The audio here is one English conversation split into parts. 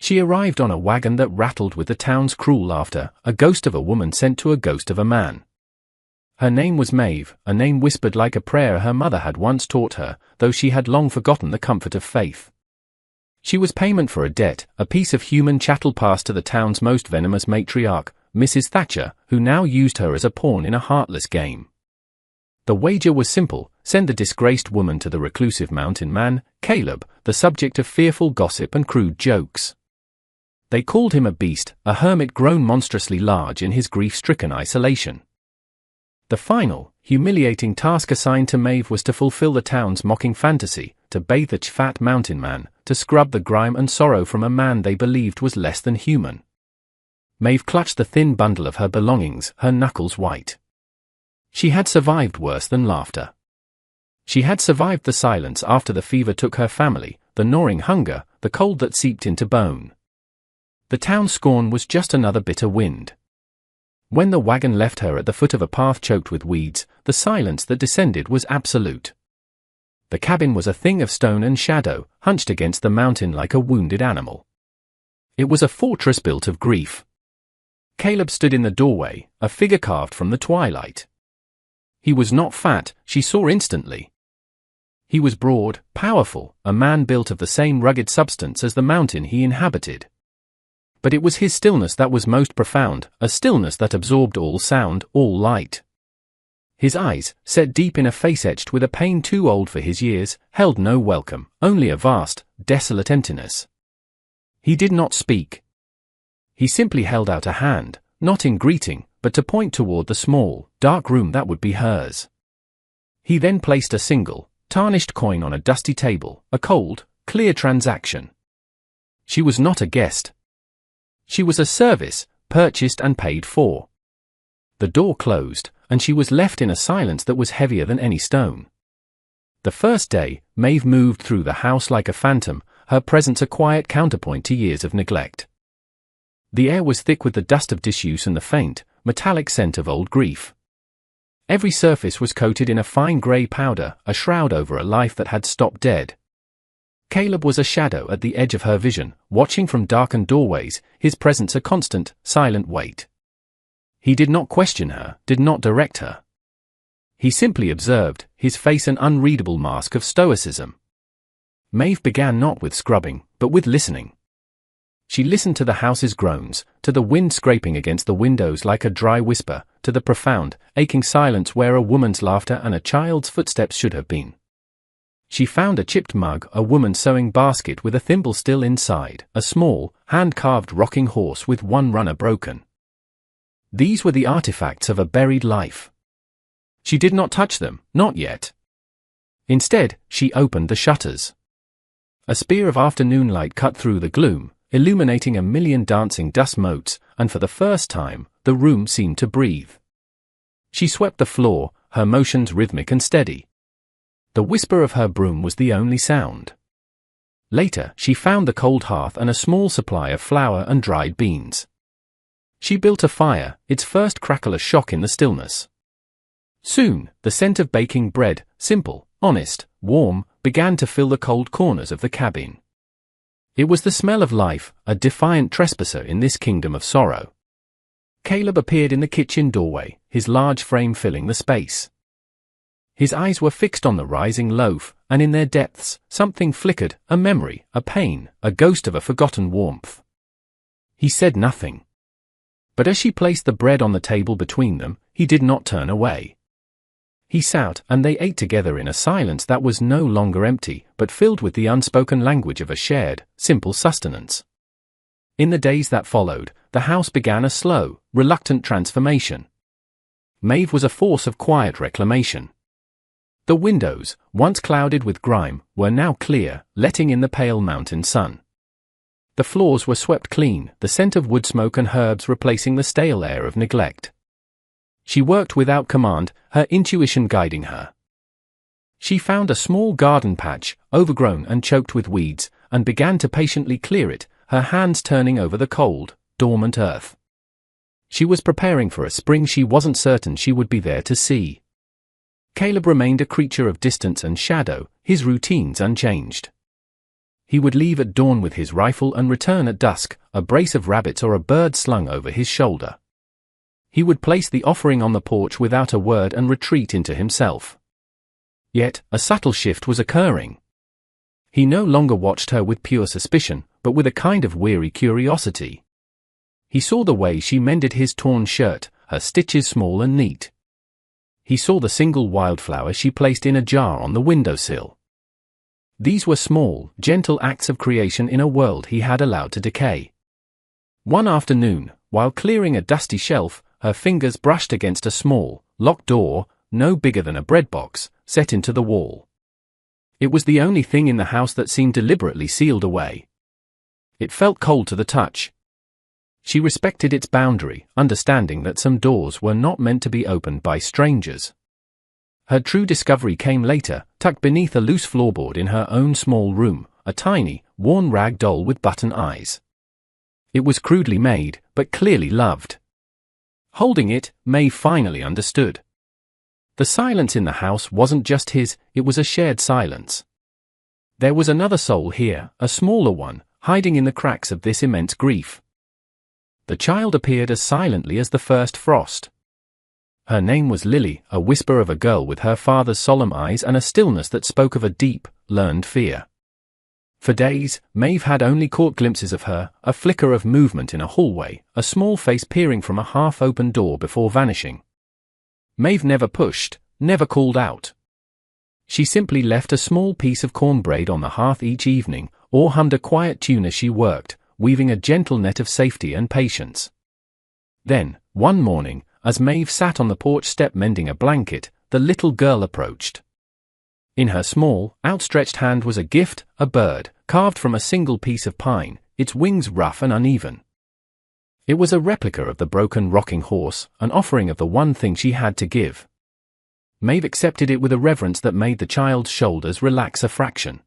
She arrived on a wagon that rattled with the town's cruel laughter, a ghost of a woman sent to a ghost of a man. Her name was Maeve, a name whispered like a prayer her mother had once taught her, though she had long forgotten the comfort of faith. She was payment for a debt, a piece of human chattel passed to the town's most venomous matriarch, Mrs. Thatcher, who now used her as a pawn in a heartless game. The wager was simple: send the disgraced woman to the reclusive mountain man, Caleb, the subject of fearful gossip and crude jokes. They called him a beast, a hermit grown monstrously large in his grief-stricken isolation. The final, humiliating task assigned to Maeve was to fulfill the town's mocking fantasy, to bathe the fat mountain man, to scrub the grime and sorrow from a man they believed was less than human. Maeve clutched the thin bundle of her belongings, her knuckles white. She had survived worse than laughter. She had survived the silence after the fever took her family, the gnawing hunger, the cold that seeped into bone. The town's scorn was just another bitter wind. When the wagon left her at the foot of a path choked with weeds, the silence that descended was absolute. The cabin was a thing of stone and shadow, hunched against the mountain like a wounded animal. It was a fortress built of grief. Caleb stood in the doorway, a figure carved from the twilight. He was not fat, she saw instantly. He was broad, powerful, a man built of the same rugged substance as the mountain he inhabited. But it was his stillness that was most profound, a stillness that absorbed all sound, all light. His eyes, set deep in a face etched with a pain too old for his years, held no welcome, only a vast, desolate emptiness. He did not speak. He simply held out a hand, not in greeting, but to point toward the small, dark room that would be hers. He then placed a single, tarnished coin on a dusty table, a cold, clear transaction. She was not a guest. She was a service, purchased and paid for. The door closed, and she was left in a silence that was heavier than any stone. The first day, Maeve moved through the house like a phantom, her presence a quiet counterpoint to years of neglect. The air was thick with the dust of disuse and the faint, metallic scent of old grief. Every surface was coated in a fine grey powder, a shroud over a life that had stopped dead. Caleb was a shadow at the edge of her vision, watching from darkened doorways, his presence a constant, silent weight. He did not question her, did not direct her. He simply observed, his face an unreadable mask of stoicism. Maeve began not with scrubbing, but with listening. She listened to the house's groans, to the wind scraping against the windows like a dry whisper, to the profound, aching silence where a woman's laughter and a child's footsteps should have been. She found a chipped mug, a woman's sewing basket with a thimble still inside, a small, hand-carved rocking horse with one runner broken. These were the artifacts of a buried life. She did not touch them, not yet. Instead, she opened the shutters. A spear of afternoon light cut through the gloom, illuminating a million dancing dust motes, and for the first time, the room seemed to breathe. She swept the floor, her motions rhythmic and steady. The whisper of her broom was the only sound. Later, she found the cold hearth and a small supply of flour and dried beans. She built a fire, its first crackle a shock in the stillness. Soon, the scent of baking bread, simple, honest, warm, began to fill the cold corners of the cabin. It was the smell of life, a defiant trespasser in this kingdom of sorrow. Caleb appeared in the kitchen doorway, his large frame filling the space. His eyes were fixed on the rising loaf, and in their depths, something flickered, a memory, a pain, a ghost of a forgotten warmth. He said nothing. But as she placed the bread on the table between them, he did not turn away. He sat, and they ate together in a silence that was no longer empty, but filled with the unspoken language of a shared, simple sustenance. In the days that followed, the house began a slow, reluctant transformation. Maeve was a force of quiet reclamation. The windows, once clouded with grime, were now clear, letting in the pale mountain sun. The floors were swept clean, the scent of wood smoke and herbs replacing the stale air of neglect. She worked without command, her intuition guiding her. She found a small garden patch, overgrown and choked with weeds, and began to patiently clear it, her hands turning over the cold, dormant earth. She was preparing for a spring she wasn't certain she would be there to see. Caleb remained a creature of distance and shadow, his routines unchanged. He would leave at dawn with his rifle and return at dusk, a brace of rabbits or a bird slung over his shoulder. He would place the offering on the porch without a word and retreat into himself. Yet, a subtle shift was occurring. He no longer watched her with pure suspicion, but with a kind of weary curiosity. He saw the way she mended his torn shirt, her stitches small and neat. He saw the single wildflower she placed in a jar on the windowsill. These were small, gentle acts of creation in a world he had allowed to decay. One afternoon, while clearing a dusty shelf, her fingers brushed against a small, locked door, no bigger than a bread box, set into the wall. It was the only thing in the house that seemed deliberately sealed away. It felt cold to the touch. She respected its boundary, understanding that some doors were not meant to be opened by strangers. Her true discovery came later, tucked beneath a loose floorboard in her own small room, a tiny, worn rag doll with button eyes. It was crudely made, but clearly loved. Holding it, Maeve finally understood. The silence in the house wasn't just his, it was a shared silence. There was another soul here, a smaller one, hiding in the cracks of this immense grief. The child appeared as silently as the first frost. Her name was Lily, a whisper of a girl with her father's solemn eyes and a stillness that spoke of a deep, learned fear. For days, Maeve had only caught glimpses of her, a flicker of movement in a hallway, a small face peering from a half-open door before vanishing. Maeve never pushed, never called out. She simply left a small piece of cornbread on the hearth each evening, or hummed a quiet tune as she worked, weaving a gentle net of safety and patience. Then, one morning, as Maeve sat on the porch step mending a blanket, the little girl approached. In her small, outstretched hand was a gift, a bird, carved from a single piece of pine, its wings rough and uneven. It was a replica of the broken rocking horse, an offering of the one thing she had to give. Maeve accepted it with a reverence that made the child's shoulders relax a fraction.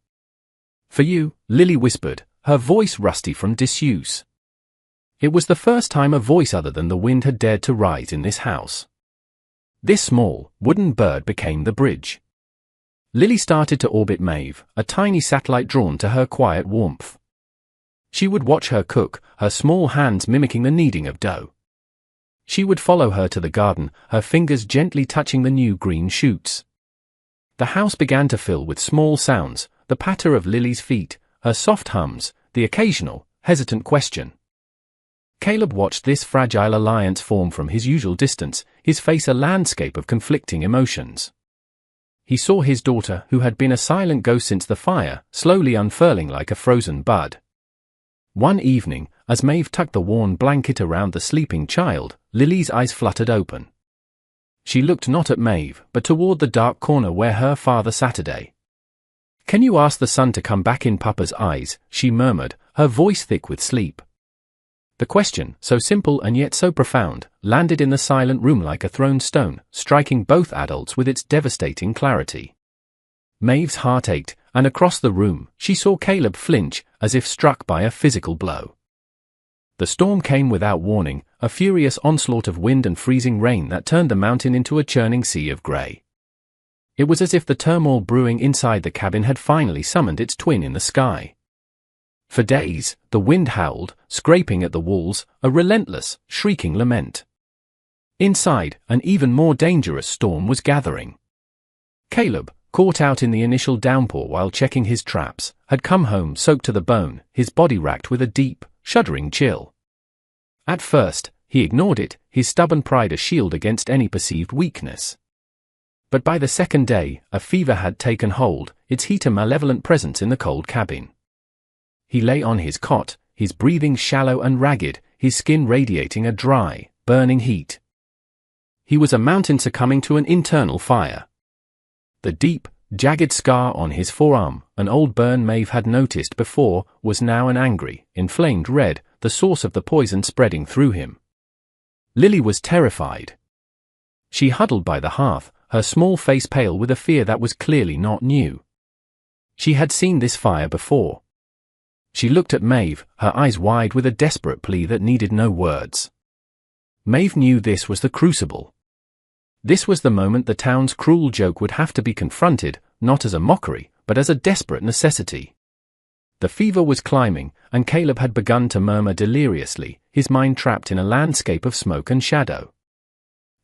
"For you," Lily whispered, her voice rusty from disuse. It was the first time a voice other than the wind had dared to rise in this house. This small, wooden bird became the bridge. Lily started to orbit Maeve, a tiny satellite drawn to her quiet warmth. She would watch her cook, her small hands mimicking the kneading of dough. She would follow her to the garden, her fingers gently touching the new green shoots. The house began to fill with small sounds, the patter of Lily's feet, her soft hums, the occasional, hesitant question. Caleb watched this fragile alliance form from his usual distance, his face a landscape of conflicting emotions. He saw his daughter, who had been a silent ghost since the fire, slowly unfurling like a frozen bud. One evening, as Maeve tucked the worn blanket around the sleeping child, Lily's eyes fluttered open. She looked not at Maeve, but toward the dark corner where her father sat today. "Can you ask the sun to come back in Papa's eyes?" she murmured, her voice thick with sleep. The question, so simple and yet so profound, landed in the silent room like a thrown stone, striking both adults with its devastating clarity. Maeve's heart ached, and across the room, she saw Caleb flinch, as if struck by a physical blow. The storm came without warning, a furious onslaught of wind and freezing rain that turned the mountain into a churning sea of grey. It was as if the turmoil brewing inside the cabin had finally summoned its twin in the sky. For days, the wind howled, scraping at the walls, a relentless, shrieking lament. Inside, an even more dangerous storm was gathering. Caleb, caught out in the initial downpour while checking his traps, had come home soaked to the bone, his body racked with a deep, shuddering chill. At first, he ignored it, his stubborn pride a shield against any perceived weakness. But by the second day, a fever had taken hold, its heat a malevolent presence in the cold cabin. He lay on his cot, his breathing shallow and ragged, his skin radiating a dry, burning heat. He was a mountain succumbing to an internal fire. The deep, jagged scar on his forearm, an old burn Maeve had noticed before, was now an angry, inflamed red, the source of the poison spreading through him. Lily was terrified. She huddled by the hearth, her small face pale with a fear that was clearly not new. She had seen this fire before. She looked at Maeve, her eyes wide with a desperate plea that needed no words. Maeve knew this was the crucible. This was the moment the town's cruel joke would have to be confronted, not as a mockery, but as a desperate necessity. The fever was climbing, and Caleb had begun to murmur deliriously, his mind trapped in a landscape of smoke and shadow.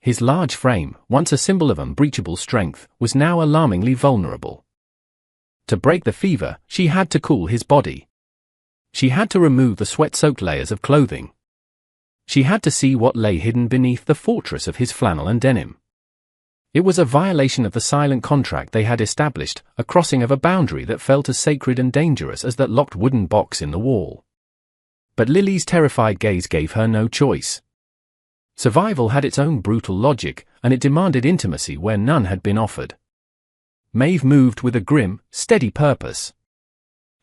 His large frame, once a symbol of unbreachable strength, was now alarmingly vulnerable. To break the fever, she had to cool his body. She had to remove the sweat-soaked layers of clothing. She had to see what lay hidden beneath the fortress of his flannel and denim. It was a violation of the silent contract they had established, a crossing of a boundary that felt as sacred and dangerous as that locked wooden box in the wall. But Lily's terrified gaze gave her no choice. Survival had its own brutal logic, and it demanded intimacy where none had been offered. Maeve moved with a grim, steady purpose.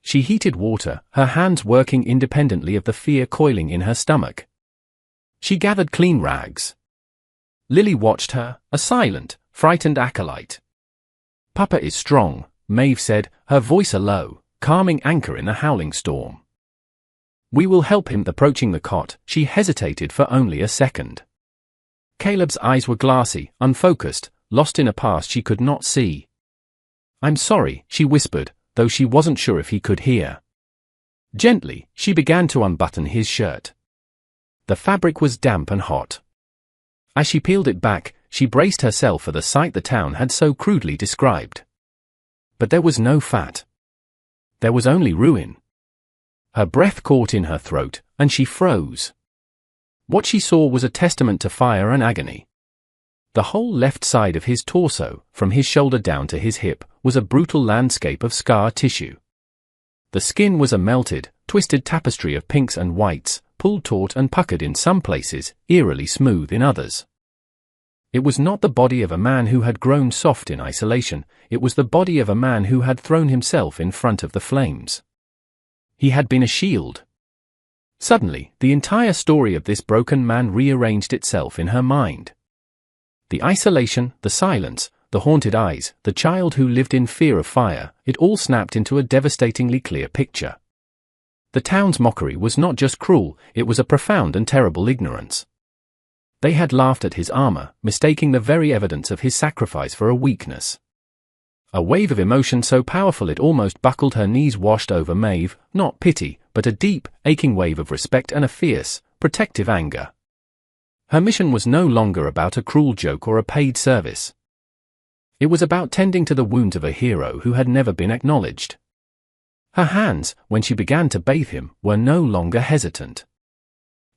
She heated water, her hands working independently of the fear coiling in her stomach. She gathered clean rags. Lily watched her, a silent, frightened acolyte. "Papa is strong," Maeve said, her voice a low, calming anchor in the howling storm. "We will help him." Approaching the cot, she hesitated for only a second. Caleb's eyes were glassy, unfocused, lost in a past she could not see. "I'm sorry," she whispered, though she wasn't sure if he could hear. Gently, she began to unbutton his shirt. The fabric was damp and hot. As she peeled it back, she braced herself for the sight the town had so crudely described. But there was no fat. There was only ruin. Her breath caught in her throat, and she froze. What she saw was a testament to fire and agony. The whole left side of his torso, from his shoulder down to his hip, was a brutal landscape of scar tissue. The skin was a melted, twisted tapestry of pinks and whites, pulled taut and puckered in some places, eerily smooth in others. It was not the body of a man who had grown soft in isolation, it was the body of a man who had thrown himself in front of the flames. He had been a shield. Suddenly, the entire story of this broken man rearranged itself in her mind. The isolation, the silence, the haunted eyes, the child who lived in fear of fire, it all snapped into a devastatingly clear picture. The town's mockery was not just cruel, it was a profound and terrible ignorance. They had laughed at his armor, mistaking the very evidence of his sacrifice for a weakness. A wave of emotion so powerful it almost buckled her knees washed over Maeve, not pity, but a deep, aching wave of respect and a fierce, protective anger. Her mission was no longer about a cruel joke or a paid service. It was about tending to the wounds of a hero who had never been acknowledged. Her hands, when she began to bathe him, were no longer hesitant.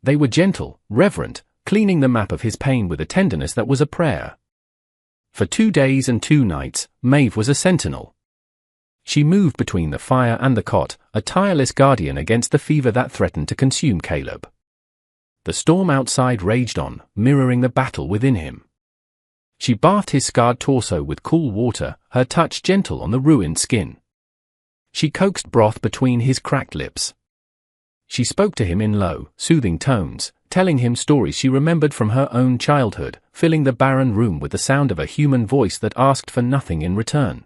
They were gentle, reverent, cleaning the map of his pain with a tenderness that was a prayer. For 2 days and 2 nights, Maeve was a sentinel. She moved between the fire and the cot, a tireless guardian against the fever that threatened to consume Caleb. The storm outside raged on, mirroring the battle within him. She bathed his scarred torso with cool water, her touch gentle on the ruined skin. She coaxed broth between his cracked lips. She spoke to him in low, soothing tones, telling him stories she remembered from her own childhood, filling the barren room with the sound of a human voice that asked for nothing in return.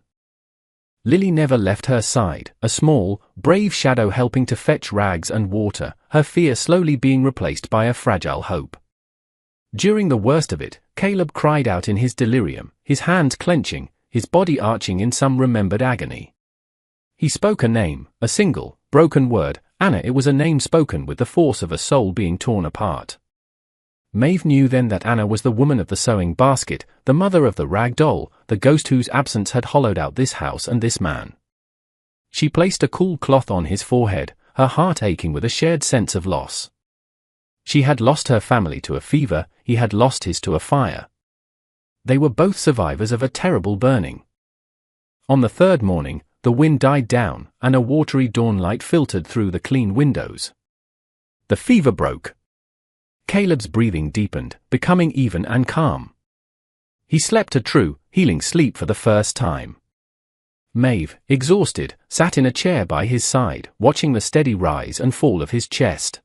Lily never left her side, a small, brave shadow helping to fetch rags and water, her fear slowly being replaced by a fragile hope. During the worst of it, Caleb cried out in his delirium, his hands clenching, his body arching in some remembered agony. He spoke a name, a single, broken word, Anna. It was a name spoken with the force of a soul being torn apart. Maeve knew then that Anna was the woman of the sewing basket, the mother of the rag doll, the ghost whose absence had hollowed out this house and this man. She placed a cool cloth on his forehead, her heart aching with a shared sense of loss. She had lost her family to a fever, he had lost his to a fire. They were both survivors of a terrible burning. On the 3rd morning, the wind died down, and a watery dawnlight filtered through the clean windows. The fever broke. Caleb's breathing deepened, becoming even and calm. He slept a true, healing sleep for the first time. Maeve, exhausted, sat in a chair by his side, watching the steady rise and fall of his chest.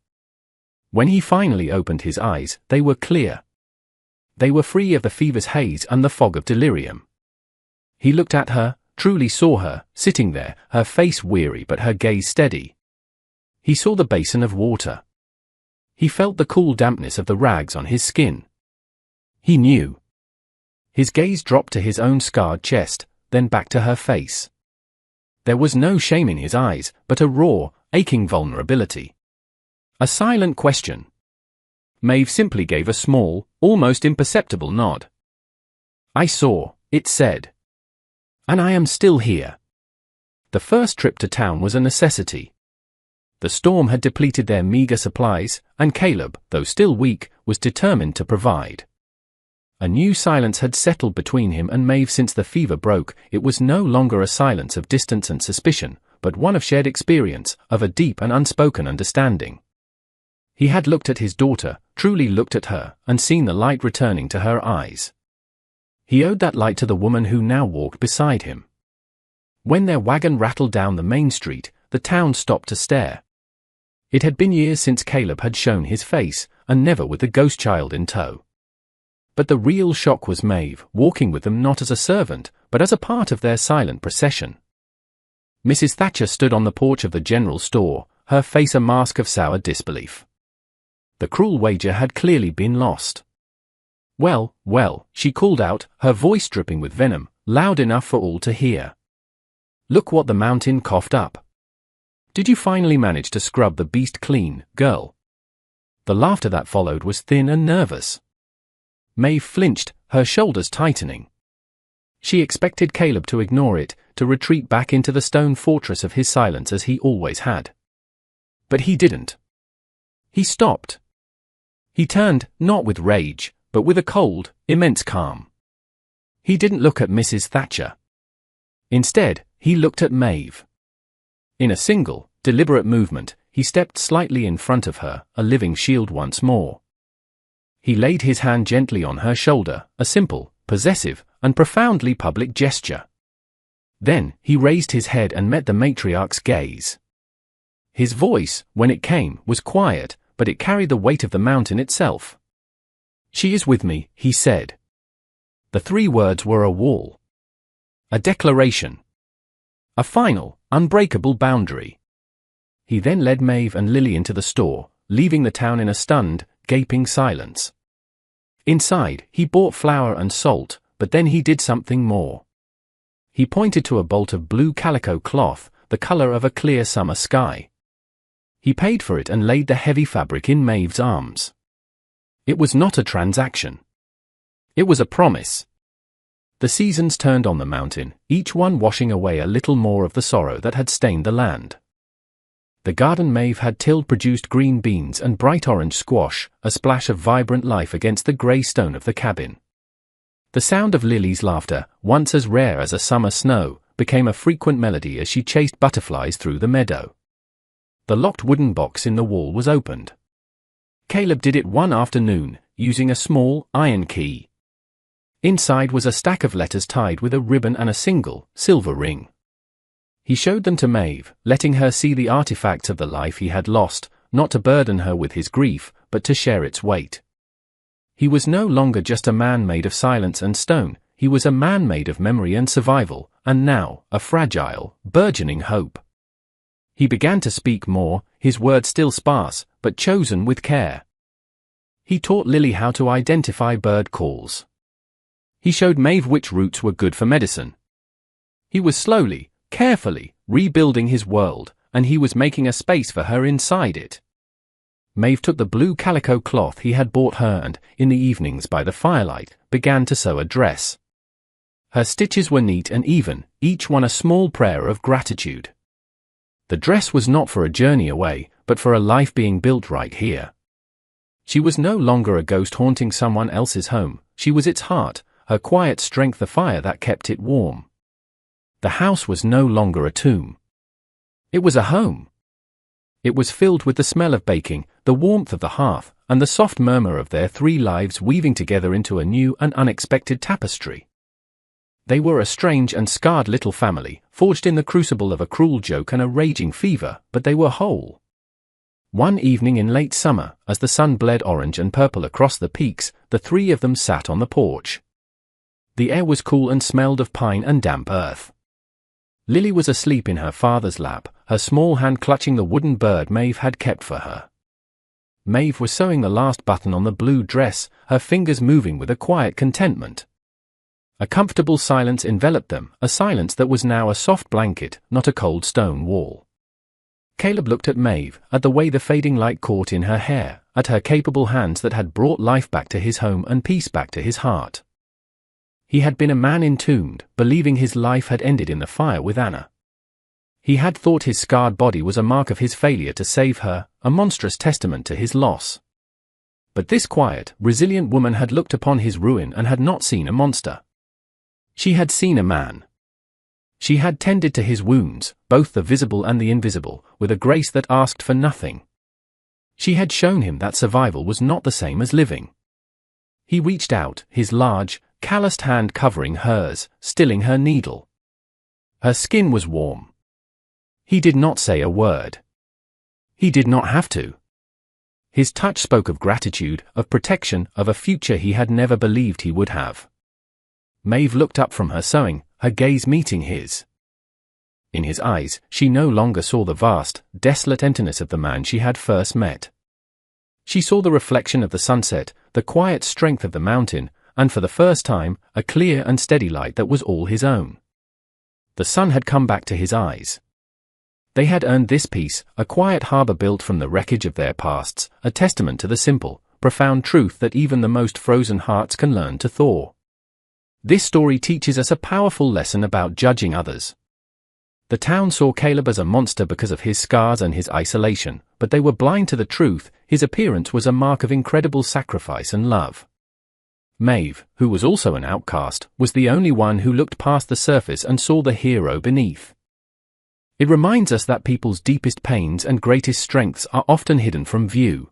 When he finally opened his eyes, they were clear. They were free of the fever's haze and the fog of delirium. He looked at her, truly saw her, sitting there, her face weary but her gaze steady. He saw the basin of water. He felt the cool dampness of the rags on his skin. He knew. His gaze dropped to his own scarred chest, then back to her face. There was no shame in his eyes, but a raw, aching vulnerability. A silent question. Maeve simply gave a small, almost imperceptible nod. "I saw," it said. "And I am still here." The first trip to town was a necessity. The storm had depleted their meager supplies, and Caleb, though still weak, was determined to provide. A new silence had settled between him and Maeve since the fever broke. It was no longer a silence of distance and suspicion, but one of shared experience, of a deep and unspoken understanding. He had looked at his daughter, truly looked at her, and seen the light returning to her eyes. He owed that light to the woman who now walked beside him. When their wagon rattled down the main street, the town stopped to stare. It had been years since Caleb had shown his face, and never with the ghost child in tow. But the real shock was Maeve, walking with them not as a servant, but as a part of their silent procession. Mrs. Thatcher stood on the porch of the general store, her face a mask of sour disbelief. The cruel wager had clearly been lost. "Well, well," she called out, her voice dripping with venom, loud enough for all to hear. "Look what the mountain coughed up. Did you finally manage to scrub the beast clean, girl?" The laughter that followed was thin and nervous. Maeve flinched, her shoulders tightening. She expected Caleb to ignore it, to retreat back into the stone fortress of his silence as he always had. But he didn't. He stopped. He turned, not with rage, but with a cold, immense calm. He didn't look at Mrs. Thatcher. Instead, he looked at Maeve. In a single, deliberate movement, he stepped slightly in front of her, a living shield once more. He laid his hand gently on her shoulder, a simple, possessive, and profoundly public gesture. Then, he raised his head and met the matriarch's gaze. His voice, when it came, was quiet, but it carried the weight of the mountain itself. "She is with me," he said. The 3 words were a wall. A declaration. A final, unbreakable boundary. He then led Maeve and Lily into the store, leaving the town in a stunned, gaping silence. Inside, he bought flour and salt, but then he did something more. He pointed to a bolt of blue calico cloth, the color of a clear summer sky. He paid for it and laid the heavy fabric in Maeve's arms. It was not a transaction. It was a promise. The seasons turned on the mountain, each one washing away a little more of the sorrow that had stained the land. The garden Maeve had tilled produced green beans and bright orange squash, a splash of vibrant life against the grey stone of the cabin. The sound of Lily's laughter, once as rare as a summer snow, became a frequent melody as she chased butterflies through the meadow. The locked wooden box in the wall was opened. Caleb did it one afternoon, using a small, iron key. Inside was a stack of letters tied with a ribbon and a single, silver ring. He showed them to Maeve, letting her see the artifacts of the life he had lost, not to burden her with his grief, but to share its weight. He was no longer just a man made of silence and stone, he was a man made of memory and survival, and now, a fragile, burgeoning hope. He began to speak more, his words still sparse, but chosen with care. He taught Lily how to identify bird calls. He showed Maeve which roots were good for medicine. He was slowly, carefully, rebuilding his world, and he was making a space for her inside it. Maeve took the blue calico cloth he had bought her and, in the evenings by the firelight, began to sew a dress. Her stitches were neat and even, each one a small prayer of gratitude. The dress was not for a journey away, but for a life being built right here. She was no longer a ghost haunting someone else's home, she was its heart, her quiet strength the fire that kept it warm. The house was no longer a tomb. It was a home. It was filled with the smell of baking, the warmth of the hearth, and the soft murmur of their 3 lives weaving together into a new and unexpected tapestry. They were a strange and scarred little family, forged in the crucible of a cruel joke and a raging fever, but they were whole. One evening in late summer, as the sun bled orange and purple across the peaks, the 3 of them sat on the porch. The air was cool and smelled of pine and damp earth. Lily was asleep in her father's lap, her small hand clutching the wooden bird Maeve had kept for her. Maeve was sewing the last button on the blue dress, her fingers moving with a quiet contentment. A comfortable silence enveloped them, a silence that was now a soft blanket, not a cold stone wall. Caleb looked at Maeve, at the way the fading light caught in her hair, at her capable hands that had brought life back to his home and peace back to his heart. He had been a man entombed, believing his life had ended in the fire with Anna. He had thought his scarred body was a mark of his failure to save her, a monstrous testament to his loss. But this quiet, resilient woman had looked upon his ruin and had not seen a monster. She had seen a man. She had tended to his wounds, both the visible and the invisible, with a grace that asked for nothing. She had shown him that survival was not the same as living. He reached out, his large, calloused hand covering hers, stilling her needle. Her skin was warm. He did not say a word. He did not have to. His touch spoke of gratitude, of protection, of a future he had never believed he would have. Maeve looked up from her sewing, her gaze meeting his. In his eyes, she no longer saw the vast, desolate emptiness of the man she had first met. She saw the reflection of the sunset, the quiet strength of the mountain, and for the first time, a clear and steady light that was all his own. The sun had come back to his eyes. They had earned this peace, a quiet harbor built from the wreckage of their pasts, a testament to the simple, profound truth that even the most frozen hearts can learn to thaw. This story teaches us a powerful lesson about judging others. The town saw Caleb as a monster because of his scars and his isolation, but they were blind to the truth. His appearance was a mark of incredible sacrifice and love. Maeve, who was also an outcast, was the only one who looked past the surface and saw the hero beneath. It reminds us that people's deepest pains and greatest strengths are often hidden from view.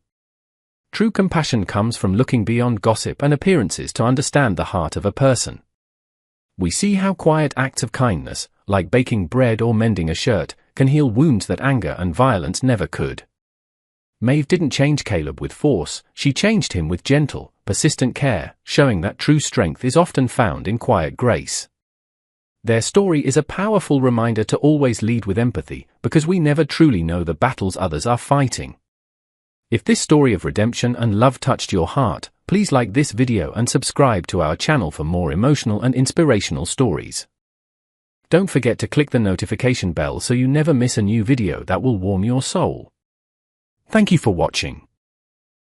True compassion comes from looking beyond gossip and appearances to understand the heart of a person. We see how quiet acts of kindness, like baking bread or mending a shirt, can heal wounds that anger and violence never could. Maeve didn't change Caleb with force, she changed him with gentle, persistent care, showing that true strength is often found in quiet grace. Their story is a powerful reminder to always lead with empathy, because we never truly know the battles others are fighting. If this story of redemption and love touched your heart, please like this video and subscribe to our channel for more emotional and inspirational stories. Don't forget to click the notification bell so you never miss a new video that will warm your soul. Thank you for watching.